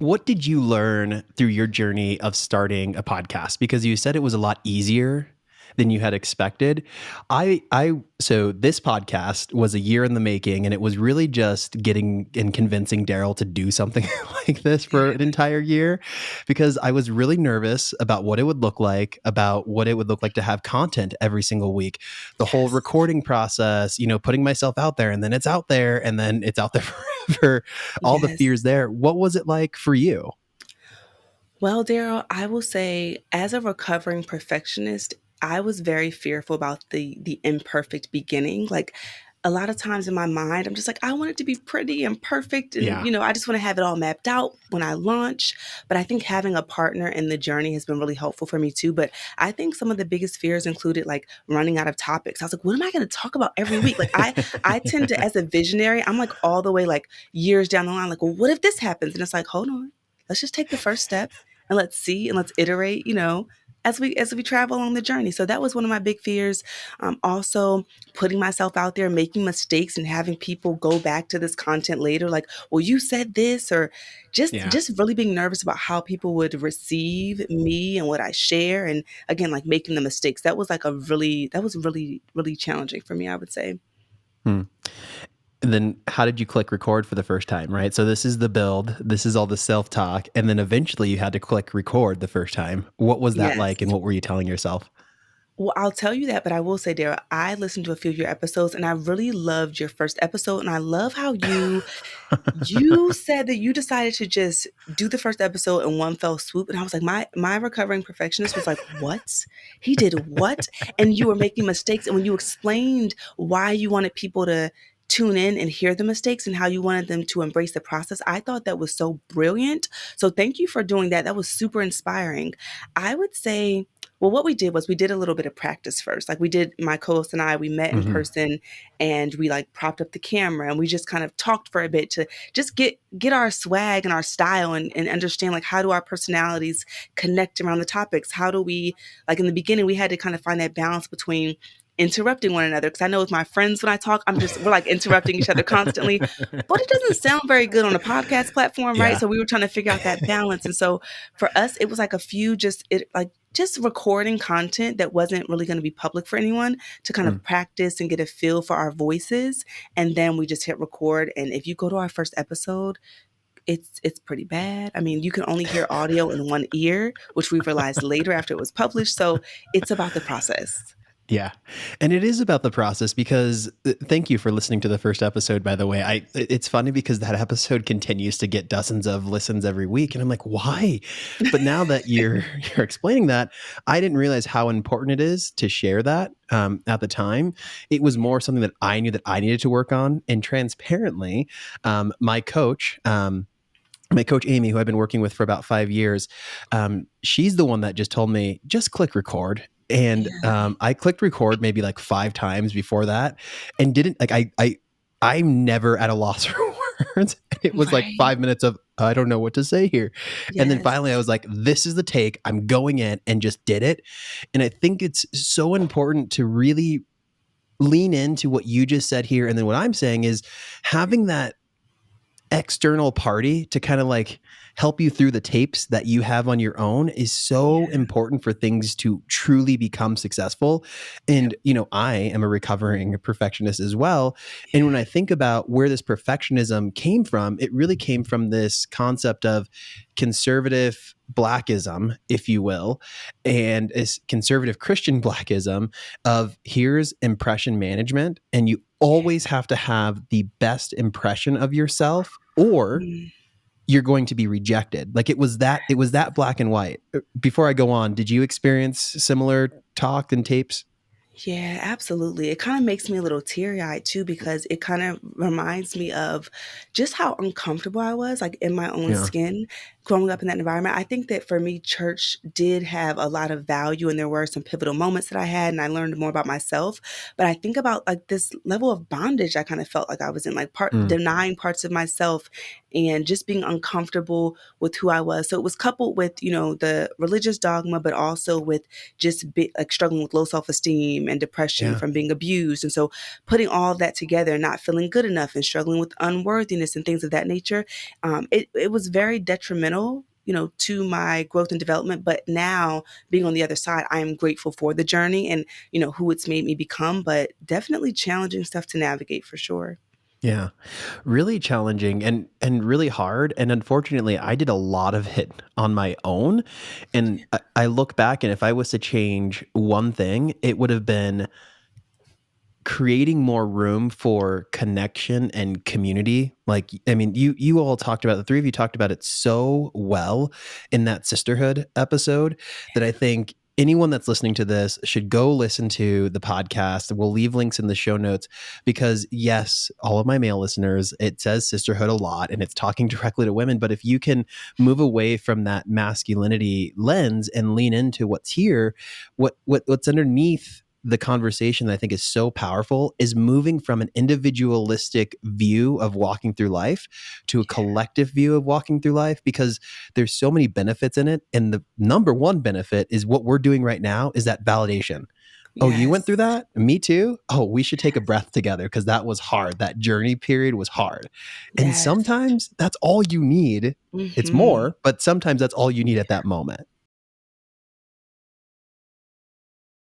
What did you learn through your journey of starting a podcast? Because you said it was a lot easier than you had expected. So this podcast was a year in the making, and it was really just getting and convincing Darryl to do something like this for an entire year, because I was really nervous about what it would look like, to have content every single week, the whole Yes. recording process, putting myself out there, and then it's out there, and then it's out there forever, all the Yes. fears there. What was it like for you? Well, Daryl, I will say, as a recovering perfectionist, I was very fearful about the imperfect beginning. Like a lot of times in my mind, I'm just like, I want it to be pretty and perfect, and Yeah. I just want to have it all mapped out when I launch. But I think having a partner in the journey has been really helpful for me too. But I think some of the biggest fears included like running out of topics. I was like, what am I going to talk about every week? Like I tend to, as a visionary, I'm like all the way like years down the line, like, well, what if this happens? And it's like, hold on, let's just take the first step and let's see and let's iterate, as we travel along the journey. So that was one of my big fears. Also, putting myself out there, making mistakes, and having people go back to this content later, like, "Well, you said this," or just Yeah. just really being nervous about how people would receive me and what I share, and again, like making the mistakes. That was really really challenging for me, I would say. Hmm. And then how did you click record for the first time, right? So this is the build, this is all the self-talk, and then eventually you had to click record the first time. What was that like, and Yes. what were you telling yourself? Well, I'll tell you that, but I will say, Dara, I listened to a few of your episodes and I really loved your first episode. And I love how you said that you decided to just do the first episode in one fell swoop. And I was like, my recovering perfectionist was like, what? He did what? And you were making mistakes. And when you explained why you wanted people to tune in and hear the mistakes and how you wanted them to embrace the process, I thought that was so brilliant. So thank you for doing that. That was super inspiring. I would say, well, what we did was we did a little bit of practice first. Like we did, my co-host and I, we met in Hmm. person and we like propped up the camera and we just kind of talked for a bit to just get our swag and our style and understand like how do our personalities connect around the topics. How do we, like in the beginning we had to kind of find that balance between interrupting one another, because I know with my friends when I talk, we're like interrupting each other constantly, but it doesn't sound very good on a podcast platform, right? Yeah. So we were trying to figure out that balance. And so for us it was like a few just recording content that wasn't really going to be public for anyone to kind Hmm. of practice and get a feel for our voices. And then we just hit record. And if you go to our first episode, it's pretty bad. I mean, you can only hear audio in one ear, which we realized later after it was published. So it's about the process. Yeah. And it is about the process because thank you for listening to the first episode, by the way. It's funny because that episode continues to get dozens of listens every week. And I'm like, why? But now that you're explaining that, I didn't realize how important it is to share that at the time. It was more something that I knew that I needed to work on. And transparently, my coach Amy, who I've been working with for about 5 years, she's the one that just told me, just click record. And Yeah. I clicked record maybe like 5 times before that, and didn't like I'm never at a loss for words. It was like Right. 5 minutes of I don't know what to say here, and then Yes. finally I was like, this is the take. I'm going in and just did it. And I think it's so important to really lean into what you just said here, and then what I'm saying is having that external party to kind of like help you through the tapes that you have on your own is so Yeah. important for things to truly become successful. Yep. And, I am a recovering perfectionist as well. And when I think about where this perfectionism came from, it really came from this concept of conservative Blackism, if you will, and this conservative Christian Blackism of here's impression management, and you Yeah. always have to have the best impression of yourself, or Mm. you're going to be rejected. Like it was that black and white. Before I go on, did you experience similar talk and tapes? Yeah, absolutely. It kind of makes me a little teary-eyed too, because it kind of reminds me of just how uncomfortable I was, like in my own Yeah. skin, growing up in that environment. I think that for me, church did have a lot of value, and there were some pivotal moments that I had, and I learned more about myself. But I think about like this level of bondage I kind of felt like I was in, like Mm. denying parts of myself and just being uncomfortable with who I was. So it was coupled with, the religious dogma, but also with like struggling with low self-esteem and depression Yeah. from being abused. And so putting all of that together, not feeling good enough and struggling with unworthiness and things of that nature, it was very detrimental detrimental, to my growth and development. But now being on the other side, I am grateful for the journey and, who it's made me become, but definitely challenging stuff to navigate for sure. Yeah. Really challenging and really hard. And unfortunately, I did a lot of it on my own. And I look back, and if I was to change one thing, it would have been creating more room for connection and community. Like, I mean, you all talked about, the three of you talked about it so well in that sisterhood episode, that I think anyone that's listening to this should go listen to the podcast. We'll leave links in the show notes, because yes, all of my male listeners, it says sisterhood a lot and it's talking directly to women. But if you can move away from that masculinity lens and lean into what's here, what's underneath the conversation that I think is so powerful is moving from an individualistic view of walking through life to a collective view of walking through life, because there's so many benefits in it. And the number one benefit is what we're doing right now, is that validation. Oh, you went through Yes. that? Me too. Oh, we should take a breath together, because that was hard. That journey period was hard. And Yes. sometimes that's all you need. It's Hmm. more, but sometimes that's all you need at that moment.